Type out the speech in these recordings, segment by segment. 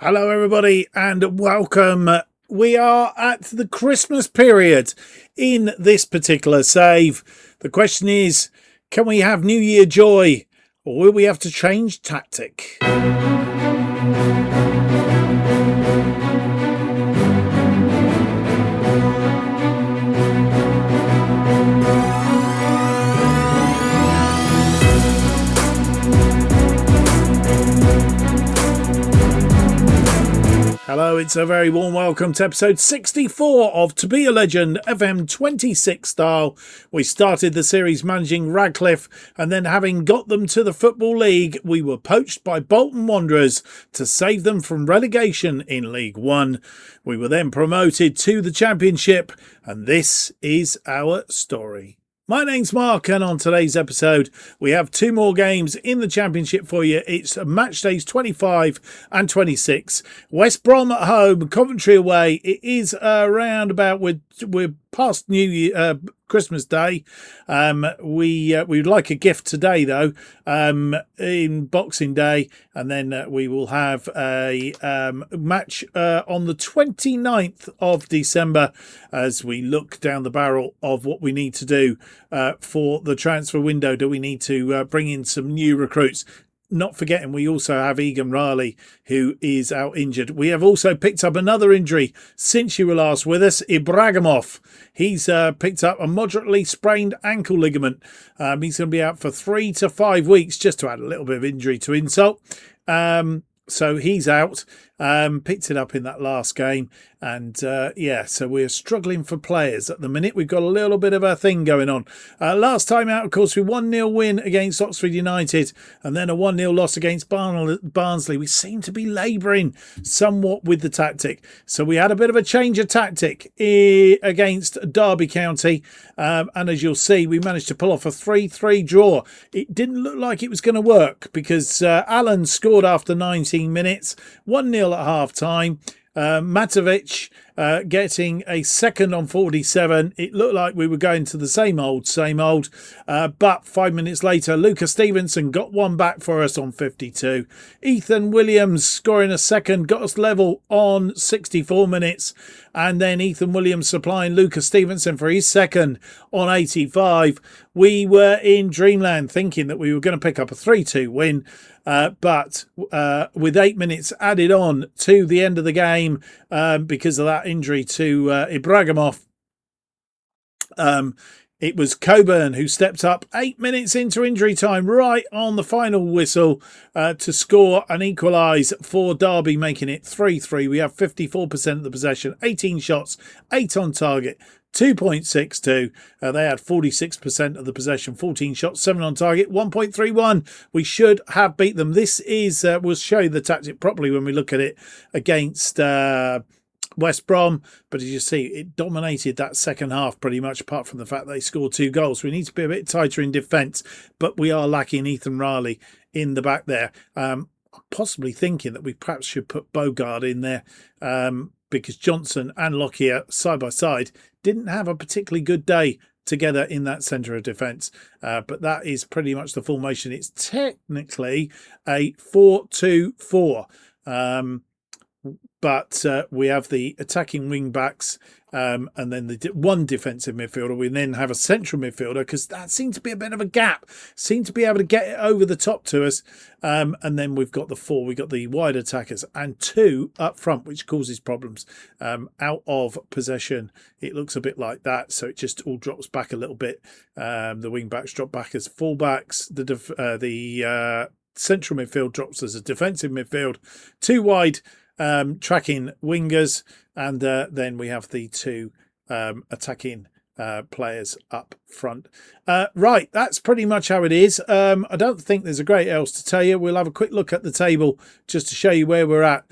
Hello, everybody, and welcome. We are at the Christmas period in this particular save. The question is, can we have New Year joy, or will we have to change tactic? Hello, it's a very warm welcome to episode 64 of To Be a Legend FM 26 style. We started the series managing Radcliffe, and then having got them to the Football League, we were poached by Bolton Wanderers to save them from relegation in League One. We were then promoted to the Championship, and this is our story. My name's Mark, and on today's episode we have two more games in the Championship for you. It's match days 25 and 26. West Brom at home, Coventry away. It is around about we're past New Year, Christmas Day. We'd like a gift today though, in Boxing Day, and then we will have a match on the 29th of December as we look down the barrel of what we need to do for the transfer window. Do we need to bring in some new recruits? Not forgetting we also have Egan Riley, who is out injured. We have also picked up another injury since you were last with us. Ibrahimov. He's picked up a moderately sprained ankle ligament. He's going to be out for 3 to 5 weeks, just to add a little bit of injury to insult. So he's out. Picked it up in that last game. And so we're struggling for players at the minute. We've got a little bit of a thing going on. Last time out, of course, we 1-0 win against Oxford United and then a 1-0 loss against Barnsley. We seem to be labouring somewhat with the tactic. So we had a bit of a change of tactic against Derby County. And as you'll see, we managed to pull off a 3-3 draw. It didn't look like it was going to work because Allen scored after 19 minutes, 1-0 at half-time. Matovic getting a second on 47. It looked like we were going to the same old. But 5 minutes later, Lucas Stevenson got one back for us on 52. Ethan Williams scoring a second got us level on 64 minutes. And then Ethan Williams supplying Lucas Stevenson for his second on 85. We were in dreamland thinking that we were going to pick up a 3-2 win. But with 8 minutes added on to the end of the game because of that injury to Ibrahimov, it was Coburn who stepped up 8 minutes into injury time, right on the final whistle, to score and equalise for Derby, making it 3-3. We have 54% of the possession, 18 shots, 8 on target, 2.62. They had 46% of the possession, 14 shots, 7 on target, 1.31. We should have beat them. This is, we'll show you the tactic properly when we look at it against West Brom, but as you see, it dominated that second half pretty much, apart from the fact they scored 2 goals. We need to be a bit tighter in defence, but we are lacking Ethan Riley in the back there. Possibly thinking that we perhaps should put Bogard in there, because Johnson and Lockyer side by side didn't have a particularly good day together in that centre of defence. But that is pretty much the formation. It's technically a 4-2-4. But we have the attacking wing backs and then the one defensive midfielder. We then have a central midfielder because that seemed to be a bit of a gap. Seemed to be able to get it over the top to us. And then we've got the 4. We've got the wide attackers and 2 up front, which causes problems. Out of possession, it looks a bit like that. So it just all drops back a little bit. The wing backs drop back as full backs. The central midfield drops as a defensive midfield. 2 wide tracking wingers, and then we have the 2 attacking players up front. Right, that's pretty much how it is. I don't think there's a great else to tell you. We'll have a quick look at the table just to show you where we're at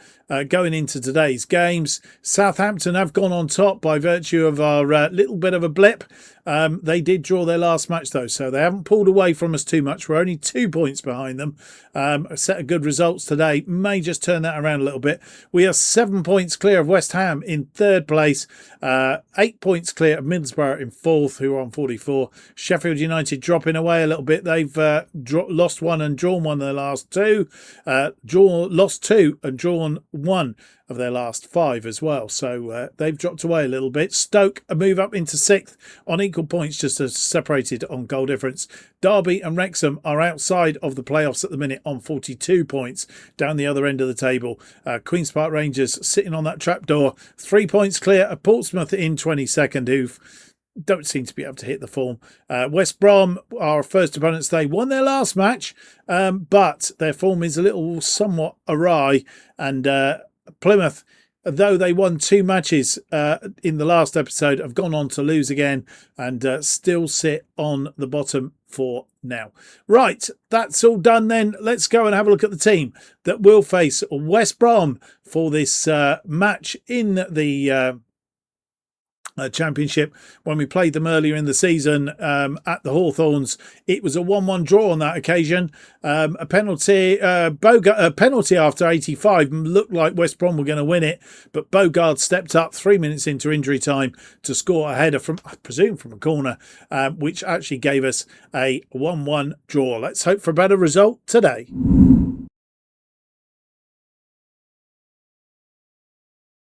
going into today's games. Southampton have gone on top by virtue of our little bit of a blip. They did draw their last match though, so they haven't pulled away from us too much. We're only 2 points behind them. A set of good results today may just turn that around a little bit. We are 7 points clear of West Ham in 3rd place, 8 points clear of Middlesbrough in 4th, who are on 44. for. Sheffield United dropping away a little bit. They've lost one and drawn one of their last two. Lost two and drawn one of their last five as well. So they've dropped away a little bit. Stoke a move up into sixth on equal points, just as separated on goal difference. Derby and Wrexham are outside of the playoffs at the minute on 42 points down the other end of the table. Queen's Park Rangers sitting on that trapdoor, 3 points clear of Portsmouth in 22nd, who don't seem to be able to hit the form. West Brom, our first opponents, they won their last match, but their form is a little somewhat awry. And Plymouth, though they won two matches in the last episode, have gone on to lose again and still sit on the bottom for now. Right, that's all done then. Let's go and have a look at the team that will face West Brom for this match in the Championship. When we played them earlier in the season at the Hawthorns, it was a 1-1 draw on that occasion. A penalty, penalty after 85 looked like West Brom were going to win it, but Bogard stepped up 3 minutes into injury time to score a header from, I presume, from a corner, which actually gave us a 1-1 draw. Let's hope for a better result today.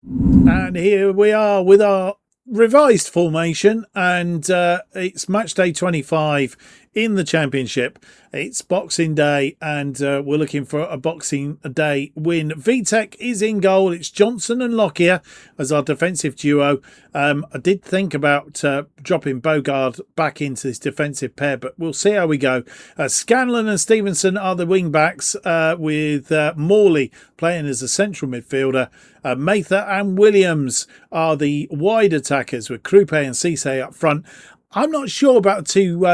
And here we are with our revised formation, and it's match day 25 in the Championship. It's Boxing Day, and we're looking for a Boxing Day win. VTech is in goal. It's Johnson and Lockyer as our defensive duo. I did think about dropping Bogard back into this defensive pair, but we'll see how we go. Scanlon and Stevenson are the wing backs, with Morley playing as a central midfielder. Mather and Williams are the wide attackers, with Krupe and Cisse up front. I'm not sure about the two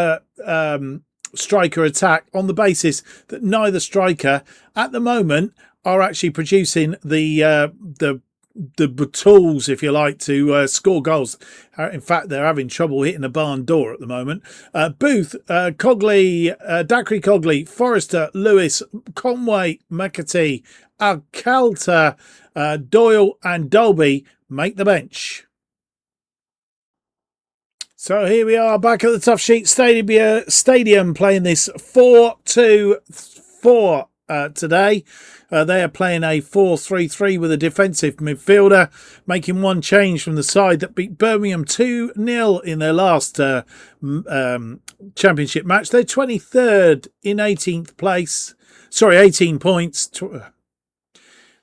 striker attack, on the basis that neither striker at the moment are actually producing the tools, if you like, to score goals. In fact, they're having trouble hitting a barn door at the moment. Booth, Cogley, Dacre Cogley, Forrester, Lewis, Conway, McAtee, Alcalta, Doyle and Dolby make the bench. So here we are back at the Tough Sheet Stadium playing this 4-2-4 today. They are playing a 4-3-3 with a defensive midfielder, making one change from the side that beat Birmingham 2-0 in their last Championship match. They're 23rd in 18th place. Sorry, 18 points.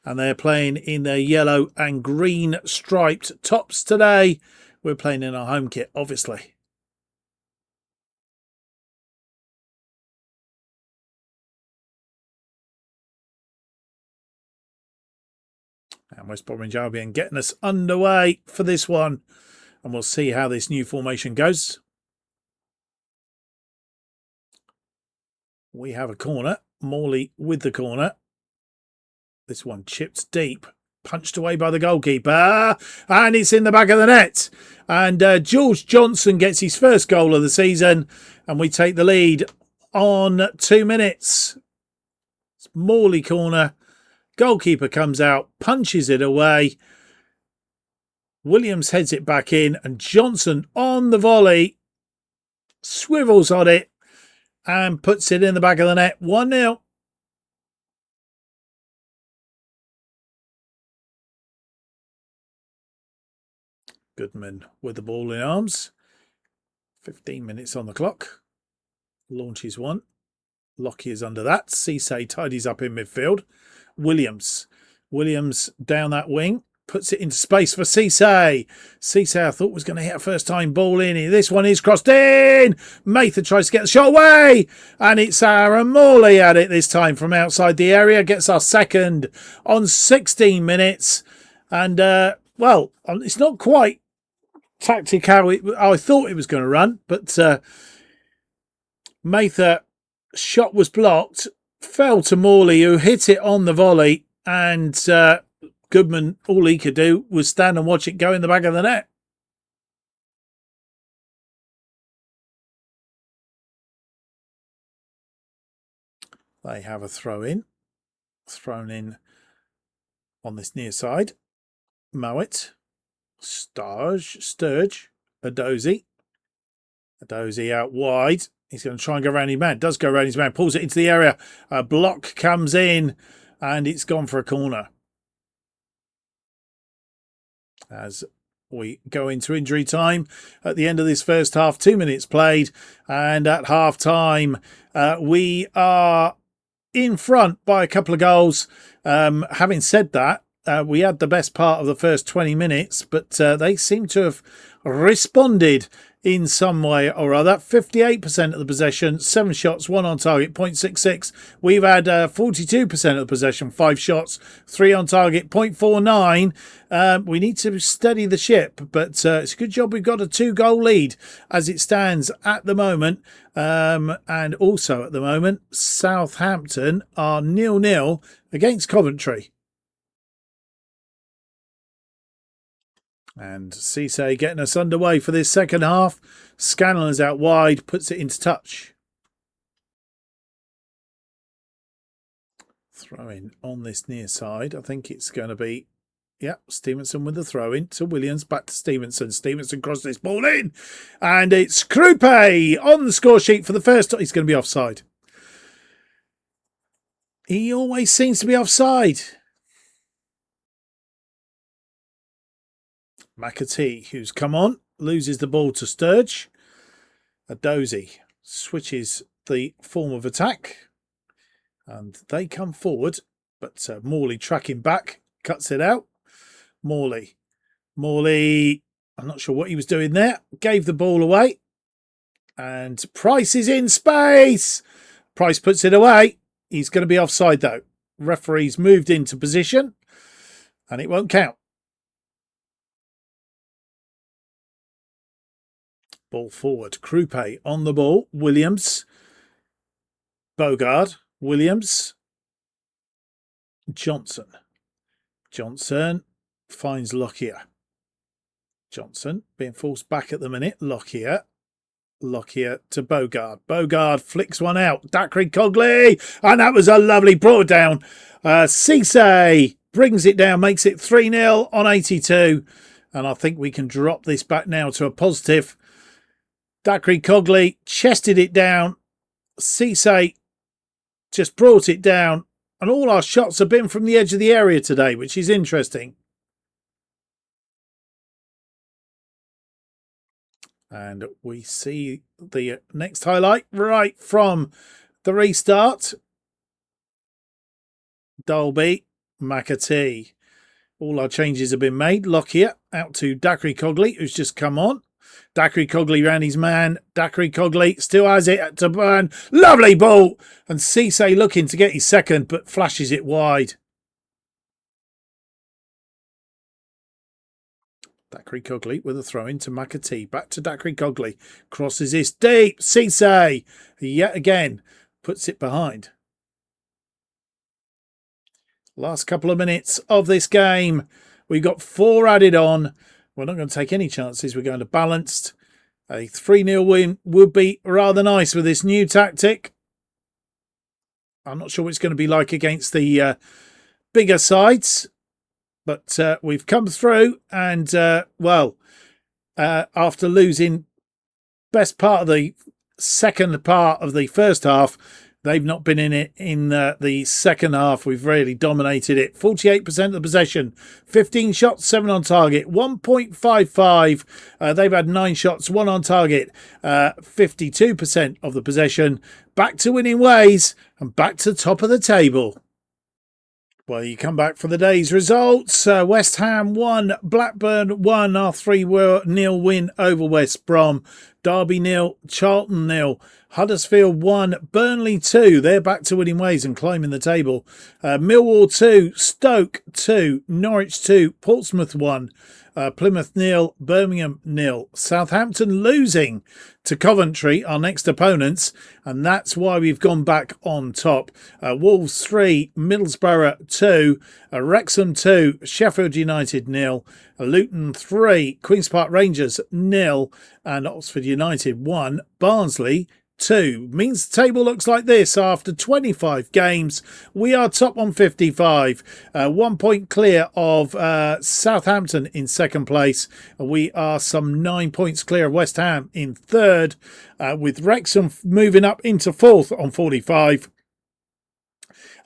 And they're playing in their yellow and green striped tops today. We're playing in our home kit, obviously. And West Bromwich Albion getting us underway for this one. And we'll see how this new formation goes. We have a corner. Morley with the corner. This one chipped deep. Punched away by the goalkeeper, and it's in the back of the net. And George Johnson gets his first goal of the season, and we take the lead on 2 minutes. It's Morley corner. Goalkeeper comes out, punches it away. Williams heads it back in, and Johnson on the volley swivels on it and puts it in the back of the net. 1-0. Goodman with the ball in arms. 15 minutes on the clock. Launches one. Lockyer is under that. Cisse tidies up in midfield. Williams down that wing. Puts it into space for Cisse. Cisse, I thought, was going to hit a first-time ball in. This one is crossed in. Mather tries to get the shot away. And it's Aaron Morley at it this time from outside the area. Gets our second on 16 minutes. And, well, it's not quite tactic how I thought it was going to run, but Mather shot was blocked, fell to Morley, who hit it on the volley, and Goodman, all he could do was stand and watch it go in the back of the net. They have a thrown in on this near side. Mowat, Sturge, Adozi. Dozy out wide. He's going to try and go around his man. Does go around his man. Pulls it into the area. A block comes in and it's gone for a corner. As we go into injury time at the end of this first half, 2 minutes played. And at half time, we are in front by a couple of goals. Having said that, we had the best part of the first 20 minutes, but they seem to have responded in some way or other. 58% of the possession, 7 shots, 1 on target, 0.66. We've had 42% of the possession, 5 shots, 3 on target, 0.49. We need to steady the ship, but it's a good job we've got a 2-goal lead as it stands at the moment. And also at the moment, Southampton are 0-0 against Coventry. And Cisse getting us underway for this second half. Scanlon's out wide, puts it into touch. Throw-in on this near side. I think it's going to be, Stevenson with the throw-in to Williams. Back to Stevenson. Stevenson crosses this ball in. And it's Krupe on the score sheet for the first time. He's going to be offside. He always seems to be offside. McAtee, who's come on, loses the ball to Sturge. Dozy switches the form of attack. And they come forward, but Morley tracking back, cuts it out. Morley, I'm not sure what he was doing there. Gave the ball away. And Price is in space. Price puts it away. He's going to be offside though. Referee's moved into position. And it won't count. Ball forward. Krupe on the ball. Williams. Bogard. Williams. Johnson. Johnson finds Lockyer. Johnson being forced back at the minute. Lockyer. Lockyer to Bogard. Bogard flicks one out. Dacre Cogley. And that was a lovely brought down. Cisse brings it down. Makes it 3-0 on 82. And I think we can drop this back now to a positive. Dacre Cogley chested it down. Cisse just brought it down. And all our shots have been from the edge of the area today, which is interesting. And we see the next highlight right from the restart. Dolby, McAtee. All our changes have been made. Lockyer out to Dacre Cogley, who's just come on. Dacre Cogley ran his man. Dacre Cogley still has it to burn. Lovely ball. And Cisse looking to get his second, but flashes it wide. Dacre Cogley with a throw into McAtee. Back to Dacre Cogley. Crosses this deep. Cisse yet again puts it behind. Last couple of minutes of this game. We've got 4 added on. We're not going to take any chances. We're going to balanced. A 3-0 win would be rather nice with this new tactic. I'm not sure what it's going to be like against the bigger sides. But we've come through and, after losing best part of the second part of the first half, they've not been in it in the second half. We've really dominated it. 48% of the possession, 15 shots, 7 on target, 1.55. They've had 9 shots, 1 on target, 52% of the possession. Back to winning ways and back to the top of the table. Well, you come back for the day's results. West Ham 1, Blackburn 1, our 3-0 win over West Brom. Derby 0, Charlton 0, Huddersfield 1, Burnley 2. They're back to winning ways and climbing the table. Millwall 2, Stoke 2, Norwich 2, Portsmouth 1, Plymouth 0, Birmingham 0. Southampton losing to Coventry, our next opponents, and that's why we've gone back on top. Wolves 3, Middlesbrough 2, Wrexham 2, Sheffield United 0, Luton 3, Queen's Park Rangers 0, and Oxford United 1, Barnsley 2. Means the table looks like this after 25 games. We are top on 55, 1 point clear of Southampton in second place. We are some 9 points clear of West Ham in third, with Wrexham moving up into fourth on 45.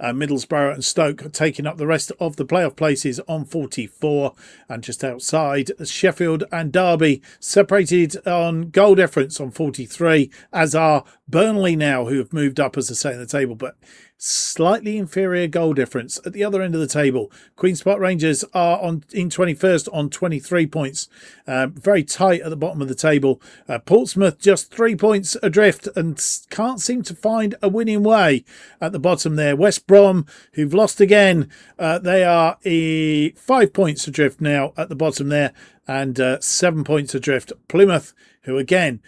Middlesbrough and Stoke taking up the rest of the playoff places on 44, and just outside Sheffield and Derby separated on goal difference on 43, as are Burnley now, who have moved up, as I say, in the table, but slightly inferior goal difference at the other end of the table. Queen's Park Rangers are in 21st on 23 points, very tight at the bottom of the table. Portsmouth just 3 points adrift and can't seem to find a winning way at the bottom there. West Brom, who've lost again, they are 5 points adrift now at the bottom there, and 7 points adrift. Plymouth, who again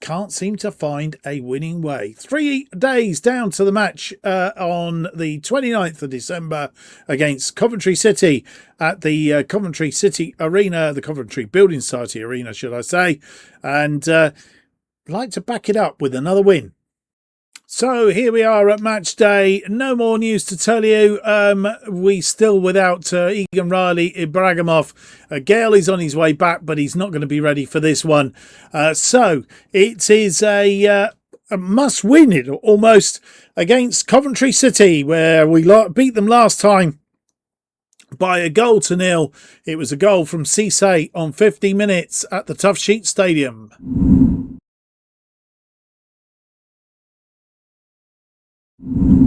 can't seem to find a winning way. 3 days down to the match on the 29th of December against Coventry City at the Coventry City Arena, the Coventry Building Society Arena, should I say, and like to back it up with another win. So here we are at match day. No more news to tell you. We still without Egan Riley Ibrahimov. Gale is on his way back, but he's not going to be ready for this one. So it is a must win it almost against Coventry City, where we beat them last time by a 1-0. It was a goal from Cisse on 50 minutes at the Tough Sheet Stadium.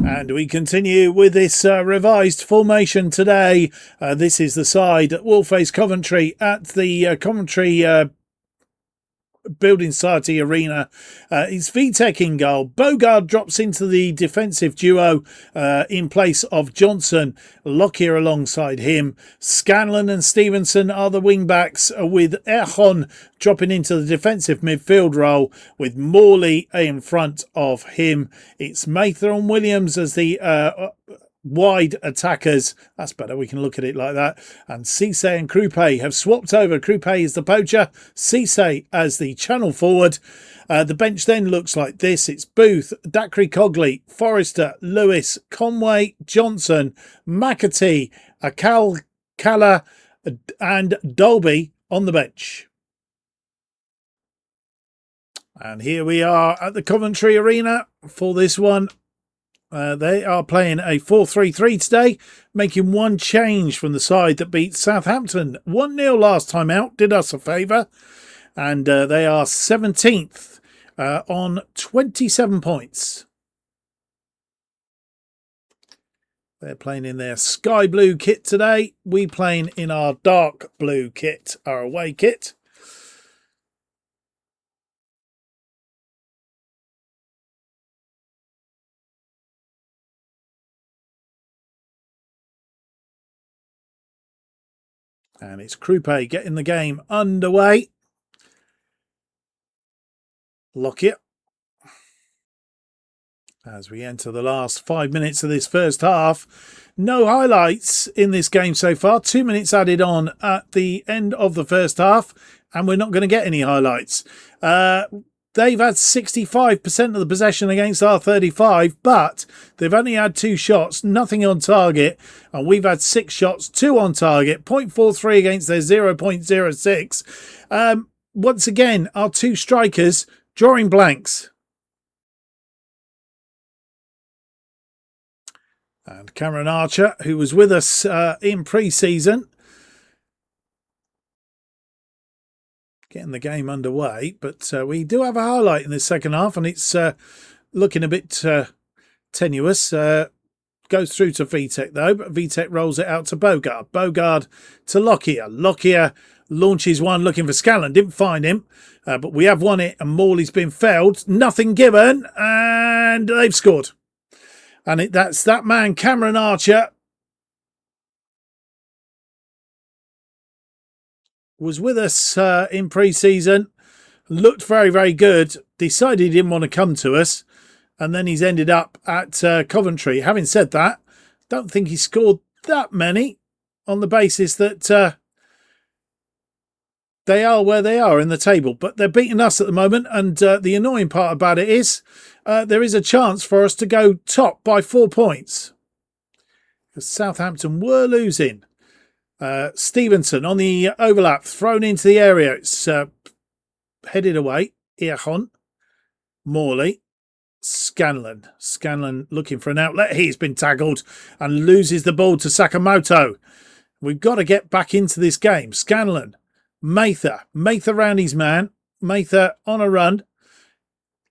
And we continue with this revised formation today. This is the side that will face Coventry at the Coventry Building Society Arena. It's Vitek in goal. Bogard drops into the defensive duo in place of Johnson. Lockyer alongside him. Scanlon and Stevenson are the wing backs, with Erhon dropping into the defensive midfield role with Morley in front of him. It's Mather and Williams as the wide attackers. That's better, we can look at it like that. And Cisse and Krupe have swapped over. Krupe is the poacher, Cisse as the channel forward. The bench then looks like this. It's Booth, Dacre Cogley, Forrester, Lewis, Conway, Johnson, McAtee, Kala and Dolby on the bench. And here we are at the Coventry Arena for this one. They are playing a 4-3-3 today, making one change from the side that beat Southampton 1-0 last time out, did us a favour. And they are 17th on 27 points. They're playing in their sky blue kit today. We playing in our dark blue kit, our away kit. And it's Krupe getting the game underway. Lockyer. As we enter the last 5 minutes of this first half. No highlights in this game so far. 2 minutes added on at the end of the first half. And we're not going to get any highlights. They've had 65% of the possession against our 35, but they've only had 2 shots, nothing on target, and we've had 6 shots, 2 on target, 0.43 against their 0.06. Once again, our 2 strikers drawing blanks. And Cameron Archer, who was with us in pre-season, getting the game underway, but we do have a highlight in the second half, and it's looking a bit tenuous. Goes through to Vitek though, but Vitek rolls it out to Bogard. Bogard to Lockyer. Lockyer launches one looking for Scanlon, didn't find him, but we have won it, and Morley's been felled. Nothing given, and they've scored. And that's that man, Cameron Archer, was with us in pre-season, looked very, very good, decided he didn't want to come to us, and then he's ended up at Coventry. Having said that, don't think he scored that many on the basis that they are where they are in the table, but they're beating us at the moment. And the annoying part about it is there is a chance for us to go top by 4 points. Because Southampton were losing. Stevenson on the overlap, thrown into the area. It's headed away. Earhon, Morley, Scanlon. Scanlon looking for an outlet. He's been tackled and loses the ball to Sakamoto. We've got to get back into this game. Scanlon, Mather. Mather round his man. Mather on a run.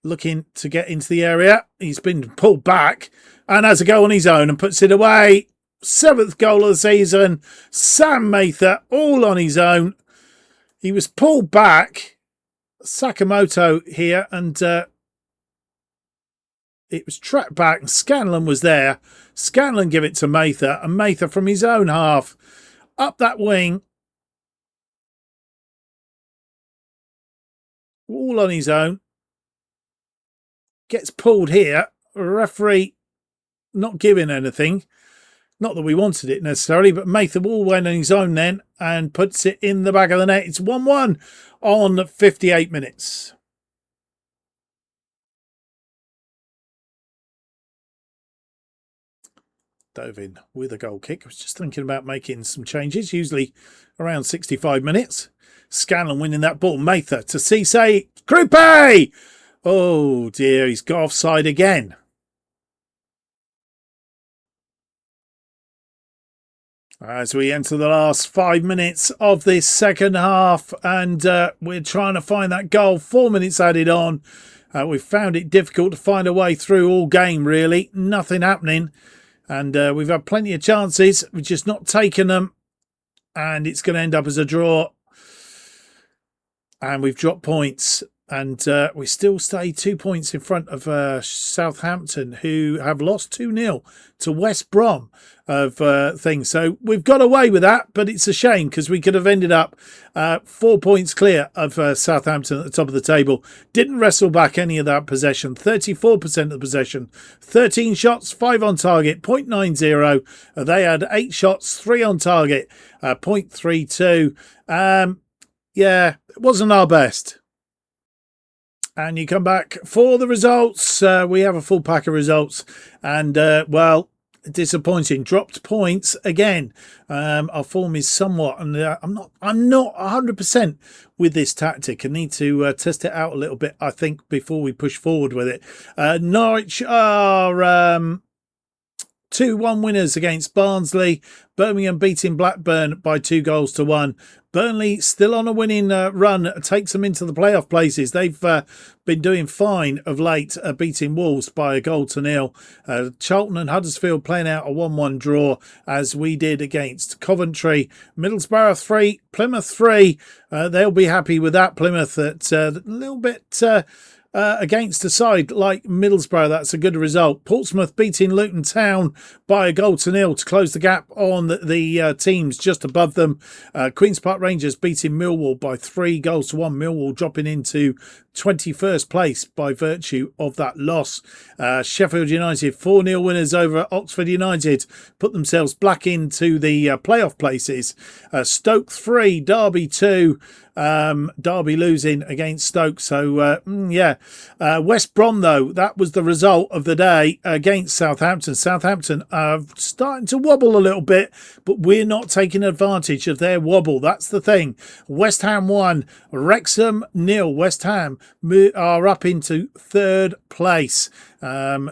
Looking to get into the area. He's been pulled back and has a go on his own and puts it away. 7th goal of the season. Sam Mather all on his own. He was pulled back. Sakamoto here and it was tracked back and Scanlon was there. Scanlon give it to Mather and Mather from his own half up that wing. All on his own. Gets pulled here. Referee not giving anything. Not that we wanted it necessarily, but Mather all went on his own then and puts it in the back of the net. It's 1-1 on 58 minutes. Dove in with a goal kick. I was just thinking about making some changes, usually around 65 minutes. Scanlon winning that ball. Mather to Cisse. Krupe! Oh dear, he's got offside again. As we enter the last 5 minutes of this second half, and we're trying to find that goal. 4 minutes added on. We've found it difficult to find a way through all game, really. Nothing happening. And we've had plenty of chances. We've just not taken them. And it's going to end up as a draw. And we've dropped points. And we still stay 2 points in front of Southampton, who have lost 2-0 to West Brom of things. So we've got away with that, but it's a shame because we could have ended up 4 points clear of Southampton at the top of the table. Didn't wrestle back any of that possession. 34% of the possession. 13 shots, 5 on target, 0.90. They had 8 shots, 3 on target, 0.32. Yeah, it wasn't our best. And you come back for the results. We have a full pack of results. And, well, disappointing. Dropped points again. Our form is somewhat... And I'm not 100% with this tactic. I need to test it out a little bit, I think, before we push forward with it. Norwich are... 2-1 winners against Barnsley. Birmingham beating Blackburn by 2-1. Burnley still on a winning run, takes them into the playoff places. They've been doing fine of late, beating Wolves by 1-0. Charlton and Huddersfield playing out a 1-1 draw, as we did against Coventry. Middlesbrough 3, Plymouth 3. They'll be happy with that. Plymouth at a little bit... against a side like Middlesbrough, that's a good result. Portsmouth beating Luton Town by 1-0 to close the gap on the teams just above them. Queen's Park Rangers beating Millwall by 3-1. Millwall dropping into 21st place by virtue of that loss. Sheffield United 4-0 winners over Oxford United, put themselves back into the playoff places. Stoke 3, Derby 2. Derby losing against Stoke. So, yeah. West Brom, though, that was the result of the day against Southampton. Southampton are starting to wobble a little bit, but we're not taking advantage of their wobble. That's the thing. West Ham 1, Wrexham 0. West Ham are up into 3rd place.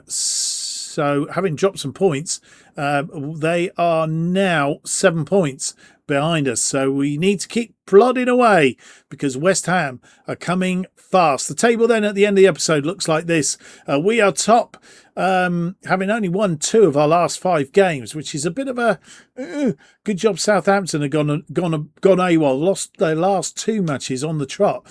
So, having dropped some points, they are now 7 points behind us. So we need to keep plodding away because West Ham are coming fast. The table then at the end of the episode looks like this. We are top, having only won 2 of our last 5 games, which is a bit of a good job. Southampton have gone AWOL, lost their last 2 matches on the trot,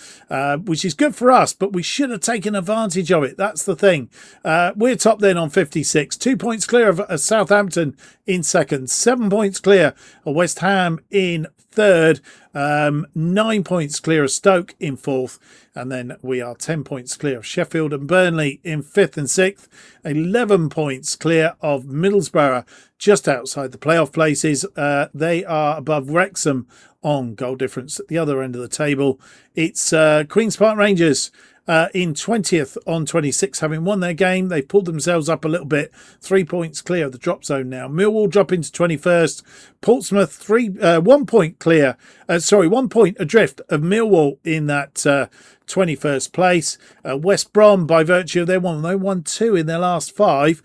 which is good for us, but we should have taken advantage of it. That's the thing. We're top then on 56, 2 points clear of Southampton in second, 7 points clear of West Ham in third, 9 points clear of Stoke in fourth, and then we are 10 points clear of Sheffield and Burnley in fifth and sixth, 11 points clear of Middlesbrough, just outside the playoff places. They are above Wrexham on goal difference at the other end of the table. It's Queen's Park Rangers in 20th on 26, having won their game. They've pulled themselves up a little bit, 3 points clear of the drop zone now. Millwall drop into 21st. Portsmouth 1 point clear, 1 point adrift of Millwall in that 21st place. West Brom, by virtue of they won 2 in their last 5.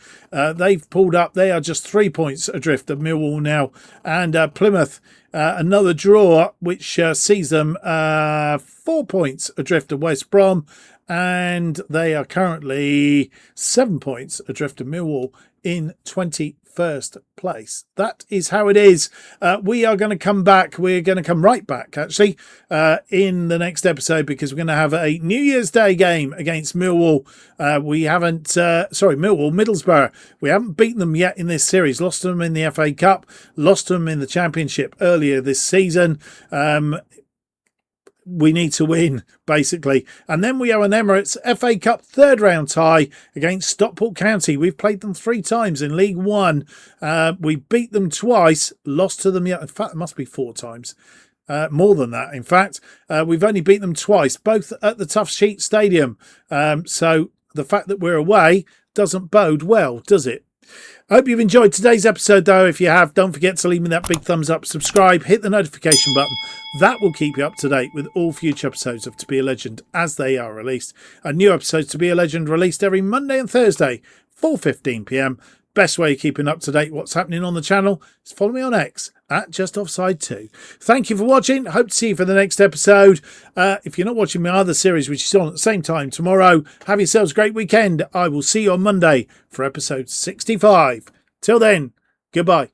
They've pulled up. They are just 3 points adrift of Millwall now. And Plymouth, another draw, which sees them 4 points adrift of West Brom. And they are currently 7 points adrift of Millwall in 21st place. That is how it is. We are going to come back. We're going to come right back, actually, in the next episode, because we're going to have a New Year's Day game against Millwall. Middlesbrough. We haven't beaten them yet in this series. Lost to them in the FA Cup. Lost to them in the Championship earlier this season. We need to win, basically. And then we have an Emirates FA Cup third round tie against Stockport County. We've played them 3 times in League One. We beat them twice, lost to them yet. In fact, it must be 4 times. More than that, in fact. We've only beat them twice, both at the Tough Sheet Stadium. So the fact that we're away doesn't bode well, does it? I hope you've enjoyed today's episode, though. If you have, don't forget to leave me that big thumbs up, subscribe, hit the notification button. That will keep you up to date with all future episodes of To Be a Legend as they are released. A new episode To Be a Legend released every Monday and Thursday, 4:15 p.m. Best way of keeping up to date what's happening on the channel is follow me on X at JustOffside2. Thank you for watching. Hope to see you for the next episode. If you're not watching my other series, which is on at the same time tomorrow, have yourselves a great weekend. I will see you on Monday for episode 65. Till then, goodbye.